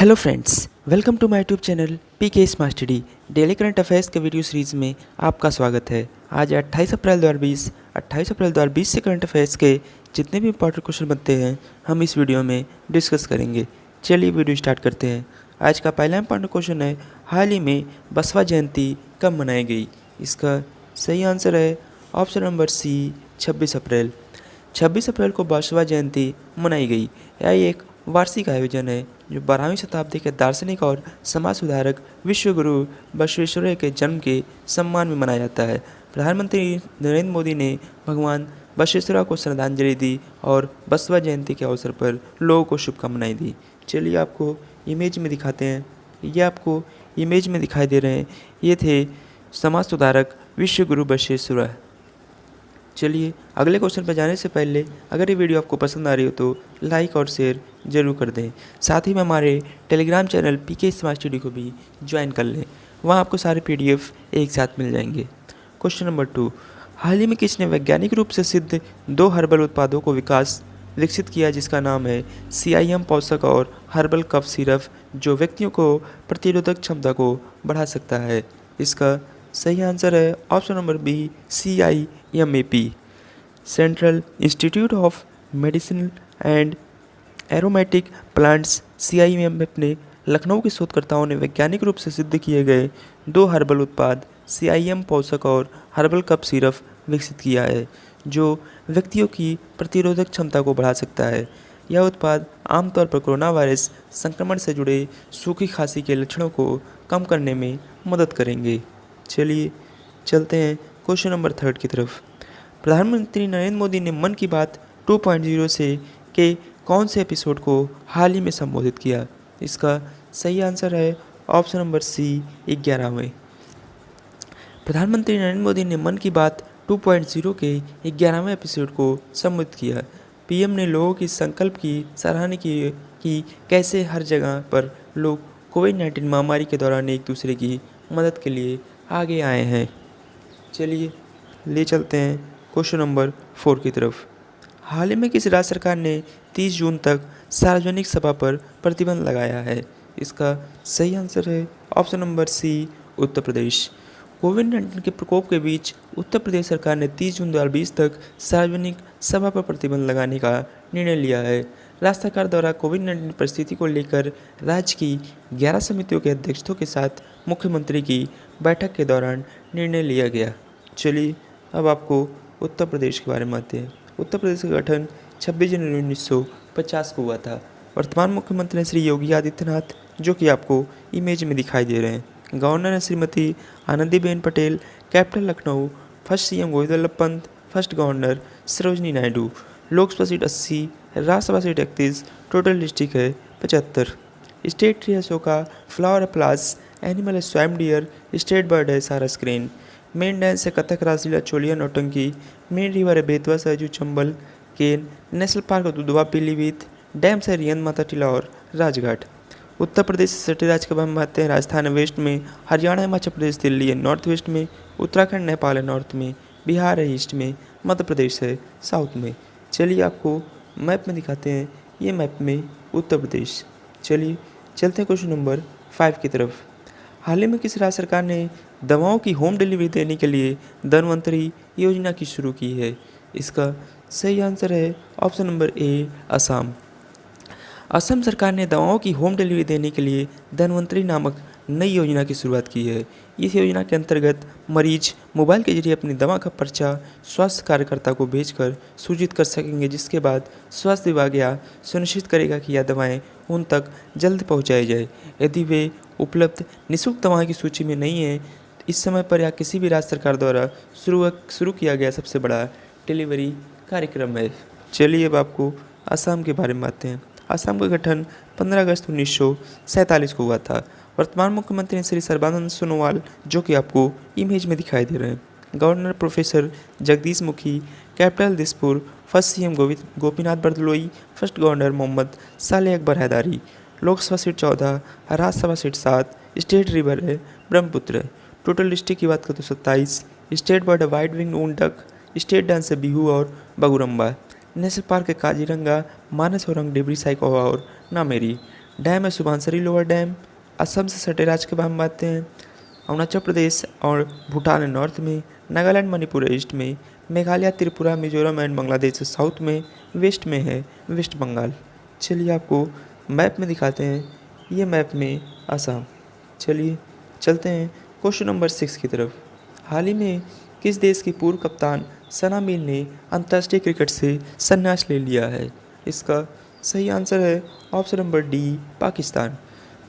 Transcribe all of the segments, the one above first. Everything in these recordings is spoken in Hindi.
Hello friends, welcome to my YouTube channel PK smart study. Daily current affairs के वीडियो सीरीज़ में आपका स्वागत है। आज 28 अप्रैल 2020 से करंट अफेयर्स के जितने भी इंपॉर्टेंट क्वेश्चन बनते हैं हम इस वीडियो में डिस्कस करेंगे। चलिए वीडियो स्टार्ट करते हैं। आज का पहला इंपॉर्टेंट क्वेश्चन है, हाल ही में बसवा जयंती कब मनाई गई? इसका सही आंसर है ऑप्शन नंबर सी, 26 अप्रैल। 26 अप्रैल को बसवा जयंती मनाई गई। यह एक वार्षिक आयोजन है जो 12वीं शताब्दी के दार्शनिक और समाज सुधारक विश्वगुरु बसवेश्वरैया के जन्म के सम्मान में मनाया जाता है। प्रधानमंत्री नरेंद्र मोदी ने भगवान बसवेश्वरैया को श्रद्धांजलि दी और बसवा जयंती के अवसर पर लोगों को शुभकामनाएं दी। चलिए आपको इमेज में दिखाते हैं। ये आपको इमेज में दिखाई दे रहे हैं, ये थे समाज सुधारक विश्वगुरु बसवेश्वरैया। चलिए अगले क्वेश्चन पर जाने से पहले अगर ये वीडियो आपको पसंद आ रही हो तो लाइक और शेयर ज़रूर कर दें। साथ ही में हमारे Telegram channel PK smart study को भी ज्वाइन कर लें, वहाँ आपको सारे पीडीएफ एक साथ मिल जाएंगे। क्वेश्चन नंबर 2, हाल ही में किसने वैज्ञानिक रूप से सिद्ध 2 हर्बल उत्पादों को विकसित किया जिसका नाम है CIM पोषक और हर्बल कफ सिरप, जो व्यक्तियों को प्रतिरोधक क्षमता को बढ़ा सकता है? इसका सही आंसर है option number B, CIMAP। Central institute of medicine and aromatic plants CIMAP ने लखनऊ के शोधकर्ताओं ने वैज्ञानिक रूप से सिद्ध किए गए 2 हर्बल उत्पाद CIM पोषक और हर्बल कफ सिरप विकसित किया है, जो व्यक्तियों की प्रतिरोधक क्षमता को बढ़ा सकता है। यह उत्पाद आमतौर पर कोरोना वायरस संक्रमण से जुड़े सूखी खांसी के लक्षणों को कम करने में मदद करेंगे। चलिए चलते हैं क्वेश्चन नंबर 3 की तरफ। प्रधानमंत्री नरेंद्र मोदी ने मन की बात 2.0 से के कौन से एपिसोड को हाल ही में संबोधित किया? इसका सही आंसर है ऑप्शन नंबर सी, 11वें। प्रधानमंत्री नरेंद्र मोदी ने मन की बात 2.0 के 11वें एपिसोड को संबोधित किया। पीएम ने लोगों की संकल्प की सराहना की कि कैसे हर जगह पर लोग कोविड-19 महामारी के दौरान एक दूसरे की मदद के लिए आगे आए हैं। चलिए ले चलते हैं क्वेश्चन नंबर 4 की तरफ। हाल ही में किस राज्य सरकार ने 30 जून तक सार्वजनिक सभा पर प्रतिबंध लगाया है? इसका सही आंसर है option number C, Uttar Pradesh. कोविड-19 के प्रकोप के बीच उत्तर प्रदेश सरकार ने 30 जून 2020 तक सार्वजनिक सभा पर प्रतिबंध लगाने का निर्णय लिया है। राज्य सरकार द्वारा कोविड-19 परिस्थिति को लेकर राज्य की 11 समितियों के अध्यक्षों के साथ मुख्यमंत्री की बैठक के दौरान निर्णय लिया गया। चलिए अब आपको उत्तर प्रदेश के बारे में आते हैं। उत्तर प्रदेश का गठन 26 जनवरी 1950 को हुआ था। वर्तमान मुख्यमंत्री हैं श्री योगी आदित्यनाथ, जो कि आपको इमेज में दिखाई दे रहे हैं। गवर्नर हैं Shrimati Anandiben Patel. Capital Lucknow. First CM Govind Vallabh Pant. First governor Sarojini Naidu. Lok Sabha seat 80, Rajya Sabha seat 31, total district है 75। स्टेट ट्री है अशोका, फ्लावर है प्लास, एनिमल है स्वैम डियर, स्टेट बर्ड है सारस क्रेन। मेन डांस है कथक, रासलीला, चोलिया, नौटंकी। मेन रिवर है बेतवा, सरजू, चंबल, केन। नेशनल पार्क है दुधवा, पीलीभीत। डैम्स है रियन, माता टीला और राजघाट। उत्तर प्रदेश से सटे राज्य के बारे में आते हैं। राजस्थान है वेस्ट में, हरियाणा, हिमाचल प्रदेश, दिल्ली है नॉर्थ वेस्ट में, उत्तराखंड, नेपाल है नॉर्थ में, बिहार है ईस्ट में, मध्य प्रदेश है साउथ में। चलिए आपको मैप में दिखाते हैं, ये मैप में उत्तर प्रदेश। चलिए चलते हैं क्वेश्चन नंबर 5 की तरफ। हाल ही में किस राज्य सरकार ने दवाओं की होम डिलीवरी देने के लिए धन्वंतरी योजना की शुरू की है? इसका सही आंसर है option number A, Assam. Assam सरकार ने दवाओं की होम डिलीवरी देने के लिए धन्वंतरी नामक नई योजना की शुरुआत की है। इस योजना के अंतर्गत मरीज मोबाइल के जरिए अपनी दवा का पर्चा स्वास्थ्य कार्यकर्ता को भेजकर सूचित कर सकेंगे, जिसके बाद स्वास्थ्य विभाग यह सुनिश्चित करेगा कि यह दवाएं उन तक जल्द पहुंचाई जाए। यदि वे उपलब्ध निःशुल्क दवाओं की सूची में नहीं है, इस समय पर यह किसी भी राज्य सरकार द्वारा शुरू किया गया सबसे बड़ा डिलीवरी कार्यक्रम है। चलिए अब आपको असम के बारे में आते हैं। असम का गठन 15 अगस्त 1947 को हुआ था। वर्तमान मुख्यमंत्री श्री सर्बानंद सोनोवाल, जो कि आपको इमेज में दिखाई दे रहे हैं। Governor professor Jagdish Mukhi. Capital Dispur. First CM Gopinath Bordoloi. First governor Mohammed Saleh Akbar Hydari. Lok Sabha seat 14, Rajya Sabha seat 7, state river है ब्रह्मपुत्र। टोटल डिस्ट्रिक्ट की बात करें तो 27। स्टेट बर्ड है white wing wood duck. State dance है बिहू और बगुरम्बा। नेशनल पार्क है काजीरंगा, मानस औरंग, डेबरी साइकोवा और नामेरी। डैम है सुबनसिरी लोअर डैम। असम से सटे राज्य के बारे में बात हैं। अरुणाचल प्रदेश और भूटान है नॉर्थ में, नागालैंड मणिपुर ईस्ट में, मेघालय त्रिपुरा मिजोरम एंड बांग्लादेश साउथ में, वेस्ट में है वेस्ट बंगाल। चलिए आपको मैप में दिखाते हैं, ये मैप में असम। चलिए चलते हैं क्वेश्चन नंबर 6 की तरफ। हाल ही में किस देश की पूर्व कप्तान सना मीर ने अंतर्राष्ट्रीय क्रिकेट से संन्यास ले लिया है? इसका सही आंसर है option number D, Pakistan.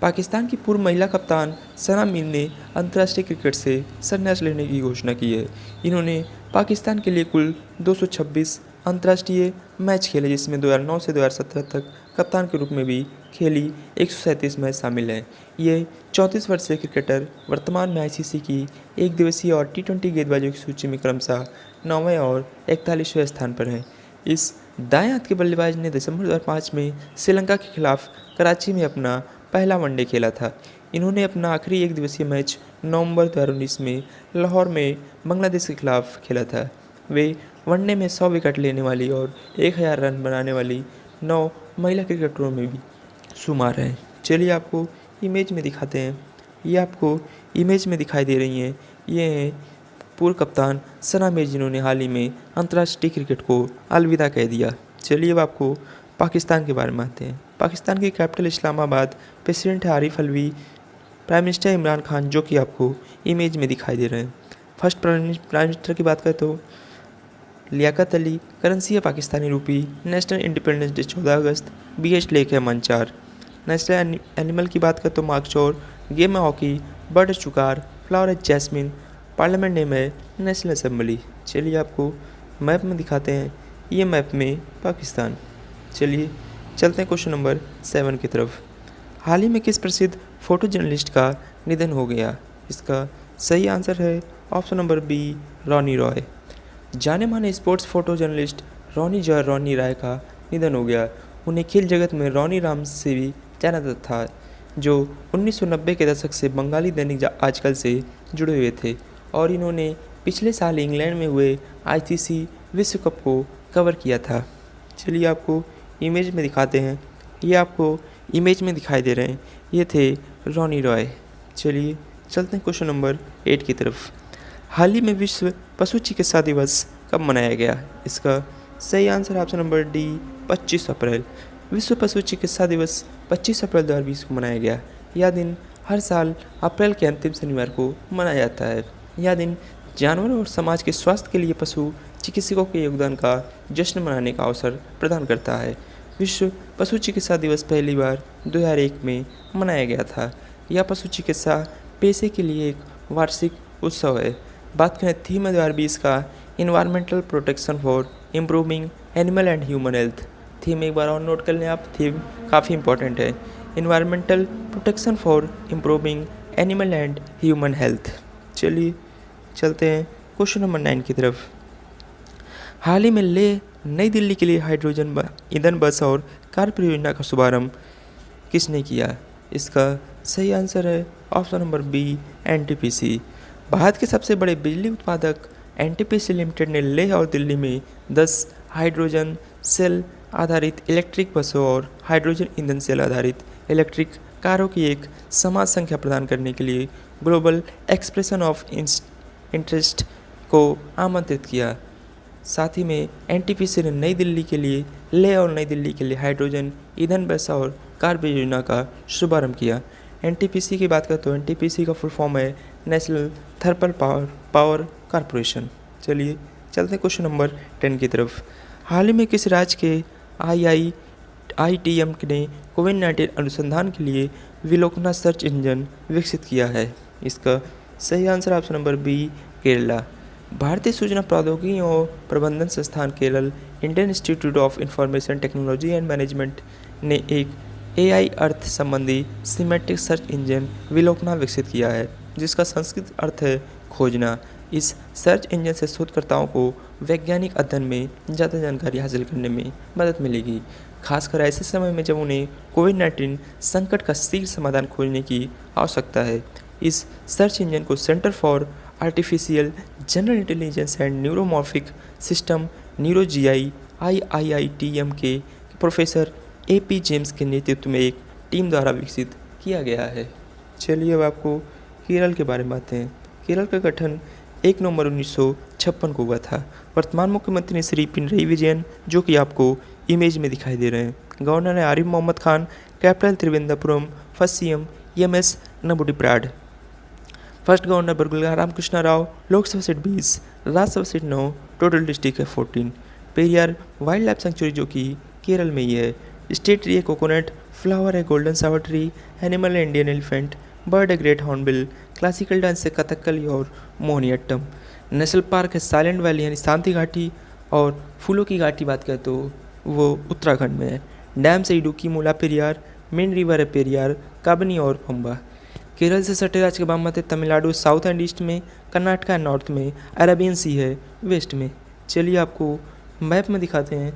Pakistan की पूर्व महिला कप्तान सना मीर ने अंतर्राष्ट्रीय क्रिकेट से संन्यास लेने की घोषणा की है। इन्होंने पाकिस्तान के लिए कुल 226 अंतर्राष्ट्रीय मैच खेले, जिसमें 2009 से 2017 तक कप्तान के रूप में भी खेली 137 मैच शामिल हैं। ये 34 वर्षीय क्रिकेटर वर्तमान में आईसीसी की एक दिवसीय और टी20 गेंदबाजों की सूची में क्रमशः 9वें और 41वें स्थान पर हैं। इस दाएं हाथ के बल्लेबाज ने दिसंबर 2005 में श्रीलंका के खिलाफ कराची में अपना पहला वनडे खेला था। इन्होंने अपना आखिरी एक दिवसीय मैच नवंबर 2019 में लाहौर में बांग्लादेश के खिलाफ खेला था। वे वनडे में 100 विकेट लेने वाली और 1000 रन बनाने वाली 9 महिला क्रिकेटरों में भी शुमार हैं। चलिए आपको इमेज में दिखाते हैं। ये आपको इमेज में दिखाई दे रही हैं, ये हैं पूर्व कप्तान सना मीर, जिन्होंने हाल ही में अंतर्राष्ट्रीय क्रिकेट को अलविदा कह दिया। चलिए अब आपको पाकिस्तान के बारे में आते हैं। पाकिस्तान की कैपिटल इस्लामाबाद, प्रेसिडेंट है आरिफ अलवी, प्राइम मिनिस्टर इमरान खान, जो कि आपको इमेज में दिखाई दे रहे हैं। फर्स्ट प्राइम मिनिस्टर की बात करें तो लियाकत अली, करेंसी है पाकिस्तानी रूपी, नेशनल इंडिपेंडेंस डे 14 अगस्त, BH लेक है मंचार। नेशनल एनिमल की बात करें तो मार्कचोर, गेम है हॉकी, बर्ड है चुकार, फ्लावर है जैस्मिन, पार्लियामेंट नेम है नेशनल असेंबली। चलिए आपको मैप में दिखाते हैं, ये मैप में पाकिस्तान। चलिए चलते हैं क्वेश्चन नंबर 7 की तरफ। हाल ही में किस प्रसिद्ध फोटो जर्नलिस्ट का निधन हो गया? इसका सही आंसर है option number B, Ronnie Roy. जाने माने sports photo journalist Ronnie Roy का निधन हो गया। उन्हें खेल जगत में रॉनी राम से भी जाना जाता था, जो 1990 के दशक से बंगाली दैनिक आजकल से जुड़े हुए थे और इन्होंने पिछले साल इंग्लैंड में हुए ICC विश्व कप को कवर किया था। चलिए आपको इमेज में दिखाते हैं, ये आपको इमेज में दिखाई दे रहे हैं, ये थे रॉनी रॉय। चलिए चलते हैं क्वेश्चन नंबर 8 की तरफ। हाल ही में विश्व पशु चिकित्सा दिवस कब मनाया गया? इसका सही आंसर ऑप्शन नंबर डी, 25 अप्रैल। विश्व पशु चिकित्सा दिवस 25 अप्रैल 2020 को मनाया गया। यह दिन हर साल अप्रैल के अंतिम शनिवार को मनाया जाता है। यह दिन जानवरों और समाज के स्वास्थ्य के लिए पशु चिकित्सकों के योगदान का जश्न मनाने का अवसर प्रदान करता है। विश्व पशु चिकित्सा दिवस पहली बार 2001 में मनाया गया था। यह पशु चिकित्सा पेशे के लिए एक वार्षिक उत्सव है। बात करें थीम 2020 का, environmental protection for improving animal and human health. Theme एक बार और नोट कर लें आप, थीम काफ़ी इंपॉर्टेंट है, environmental protection for improving animal and human health. चलिए चलते हैं क्वेश्चन नंबर 9 की तरफ। हाल ही में लेह नई दिल्ली के लिए हाइड्रोजन ईंधन बस और कार परियोजना का शुभारंभ किसने किया? इसका सही आंसर है option number B, NTPC। Bharat के सबसे बड़े बिजली उत्पादक NTPC लिमिटेड ने लेह और दिल्ली में 10 हाइड्रोजन सेल आधारित इलेक्ट्रिक बसों और हाइड्रोजन ईंधन सेल आधारित इलेक्ट्रिक कारों की एक समान संख्या प्रदान करने के लिए ग्लोबल एक्सप्रेशन ऑफ इंटरेस्ट को आमंत्रित किया। साथ ही में NTPC ने नई दिल्ली के लिए लेह और नई दिल्ली के लिए हाइड्रोजन ईंधन बस और कार परियोजना का शुभारंभ किया। NTPC की बात करें तो NTPC का फुल फॉर्म है नेशनल थर्मल पावर कॉरपोरेशन। चलिए चलते हैं क्वेश्चन नंबर 10 की तरफ। हाल ही में किस राज्य के IITM ने कोविड-19 अनुसंधान के लिए विलोकना सर्च इंजन विकसित किया है? इसका सही answer option number B, Kerala. भारतीय सूचना प्रौद्योगिकी और प्रबंधन संस्थान Kerala, Indian institute of information technology and management ने एक AI अर्थ संबंधी सिमेट्रिक सर्च इंजन विलोकना विकसित किया है, जिसका संस्कृत अर्थ है खोजना। इस सर्च इंजन से शोधकर्ताओं को वैज्ञानिक अध्ययन में ज़्यादा जानकारी हासिल करने में मदद मिलेगी, खासकर ऐसे समय में जब उन्हें कोविड-19 संकट का शीघ्र समाधान खोजने की आवश्यकता है। इस सर्च इंजन को centre for artificial general intelligence and neuromorphic system NeuroGI IITM के प्रोफेसर AP जेम्स के नेतृत्व में एक टीम द्वारा विकसित किया गया है। चलिए अब आपको केरल के बारे में बातें हैं। केरल का गठन 1 नवंबर 1956 को हुआ था। वर्तमान मुख्यमंत्री श्री पिनरई विजयन, जो कि आपको इमेज में दिखाई दे रहे हैं। गवर्नर है Arif Mohammad Khan. Capital Trivendrapuram. First CM M S. Namboodiri. First governor Burgula Ramakrishna Rao. Lok Sabha seat 20, Rajya Sabha seat 9, total district है 14। पेरियार वाइल्ड लाइफ सेंचुरी जो कि केरल में ही है। स्टेट ट्री है कोकोनट। फ्लावर है गोल्डन सावर ट्री। एनिमल है इंडियन एलिफेंट। बर्ड है ग्रेट हॉर्नबिल। क्लासिकल डांस है कथकली और मोहिनीअट्टम। नेशनल पार्क है साइलेंट वैली यानी शांति घाटी। और फूलों की घाटी बात करें तो वो उत्तराखंड में है। डैम से इडुक्की, मुला पेरियार। मेन रिवर है पेरियार, काबनी और पंबा। केरल से सटे राज्य के बाम है तमिलनाडु साउथ एंड ईस्ट में। कर्नाटका है नॉर्थ में। अरेबियन सी है वेस्ट में। चलिए आपको मैप में दिखाते हैं,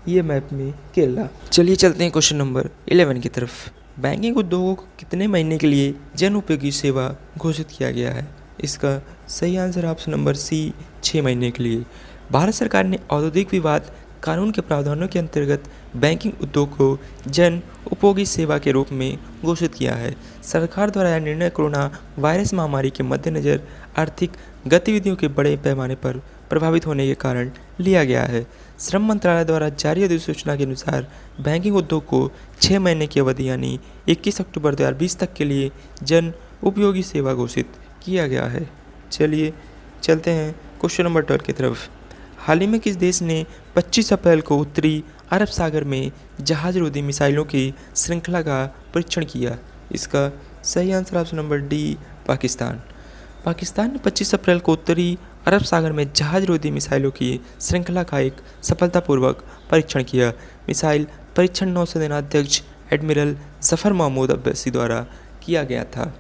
ये मैप में केरला। चलिए चलते हैं क्वेश्चन नंबर 11 की तरफ। बैंकिंग उद्योगों को कितने महीने के लिए जन उपयोगी सेवा घोषित किया गया है? इसका सही आंसर ऑप्शन नंबर सी 6 महीने के लिए। भारत सरकार ने औद्योगिक विवाद कानून के प्रावधानों के अंतर्गत बैंकिंग उद्योग को जन उपयोगी सेवा के रूप में घोषित किया है। सरकार द्वारा यह निर्णय कोरोना वायरस महामारी के मद्देनज़र आर्थिक गतिविधियों के बड़े पैमाने पर प्रभावित होने के कारण लिया गया है। श्रम मंत्रालय द्वारा जारी अधिसूचना के अनुसार बैंकिंग उद्योग को 6 महीने की अवधि यानी 21 अक्टूबर 2020 तक के लिए जन उपयोगी सेवा घोषित किया गया है। चलिए चलते हैं क्वेश्चन नंबर 12 की तरफ। हाल ही में किस देश ने 25 अप्रैल को उत्तरी अरब सागर में जहाज रोधी मिसाइलों की श्रृंखला का परीक्षण किया? इसका सही answer option number D Pakistan. Pakistan ने 25 अप्रैल को उत्तरी अरब सागर में जहाज रोधी मिसाइलों की श्रृंखला का एक सफलतापूर्वक परीक्षण किया। मिसाइल परीक्षण नौसेना अध्यक्ष एडमिरल जफर महमूद अब्बासी द्वारा किया गया था।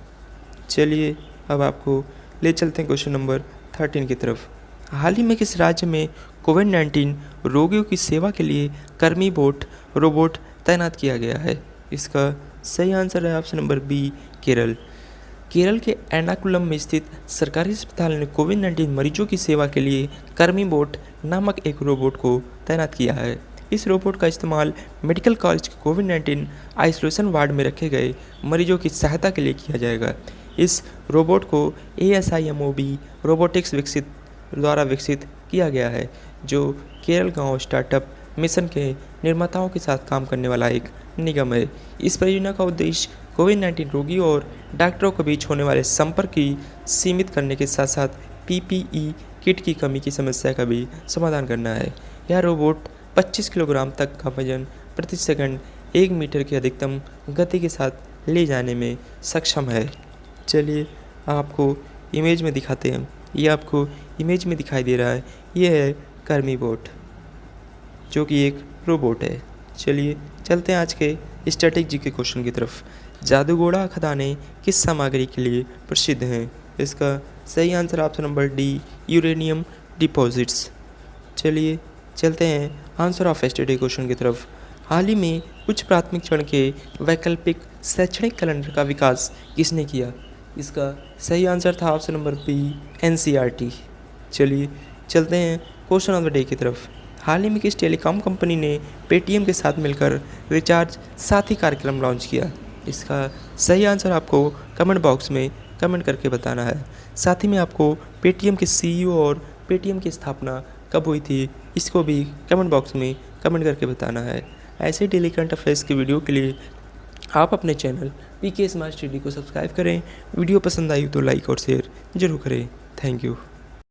चलिए अब आपको ले चलते हैं क्वेश्चन नंबर 13 की तरफ। हाल ही में किस राज्य में कोविड-19 रोगियों की सेवा के लिए कर्मी बोट रोबोट तैनात किया गया है? इसका सही आंसर है option number B Kerala. Kerala के एर्नाकुलम में स्थित सरकारी अस्पताल ने कोविड-19 मरीजों की सेवा के लिए कर्मी बोट नामक एक रोबोट को तैनात किया है। इस रोबोट का इस्तेमाल मेडिकल कॉलेज के कोविड-19 आइसोलेशन वार्ड में रखे गए मरीजों की सहायता के लिए किया जाएगा। इस रोबोट को ASIMOB रोबोटिक्स द्वारा विकसित किया गया है, जो केरल गांव स्टार्टअप मिशन के निर्माताओं के साथ काम करने वाला एक निगम है। इस परियोजना का उद्देश्य कोविड-19 रोगियों और डॉक्टरों के बीच होने वाले संपर्क की सीमित करने के साथ साथ PPE किट की कमी की समस्या का भी समाधान करना है। यह रोबोट 25 किलोग्राम तक का वजन प्रति सेकंड 1 मीटर की अधिकतम गति के साथ ले जाने में सक्षम है। चलिए आपको इमेज में दिखाते हैं। ये आपको इमेज में दिखाई दे रहा है, ये है कर्मी बोट जो कि एक रोबोट है। चलिए चलते हैं आज के स्टैटिक जी के क्वेश्चन की तरफ। जादूगोड़ा खदानें किस सामग्री के लिए प्रसिद्ध हैं? इसका सही answer option number D uranium deposits. चलिए चलते हैं आंसर ऑफ एसटीडी क्वेश्चन की तरफ। हाल ही में उच्च प्राथमिक चरण के वैकल्पिक शैक्षणिक कैलेंडर का विकास किसने किया? इसका सही आंसर था ऑप्शन नंबर बी NCERT। चलिए चलते हैं क्वेश्चन ऑफ द डे की तरफ। हाल ही में किस टेलीकॉम कंपनी ने पेटीएम के साथ मिलकर रिचार्ज साथी कार्यक्रम लॉन्च किया? इसका सही आंसर आपको कमेंट बॉक्स में कमेंट करके बताना है। साथ ही में आपको पेटीएम के CEO और पेटीएम की स्थापना कब हुई थी, इसको भी कमेंट बॉक्स में कमेंट करके बताना है। ऐसे डेली करंट अफेयर्स की वीडियो के लिए आप अपने चैनल PK स्मार्ट स्टडी को सब्सक्राइब करें। वीडियो पसंद आई तो लाइक और शेयर जरूर करें। Thank you.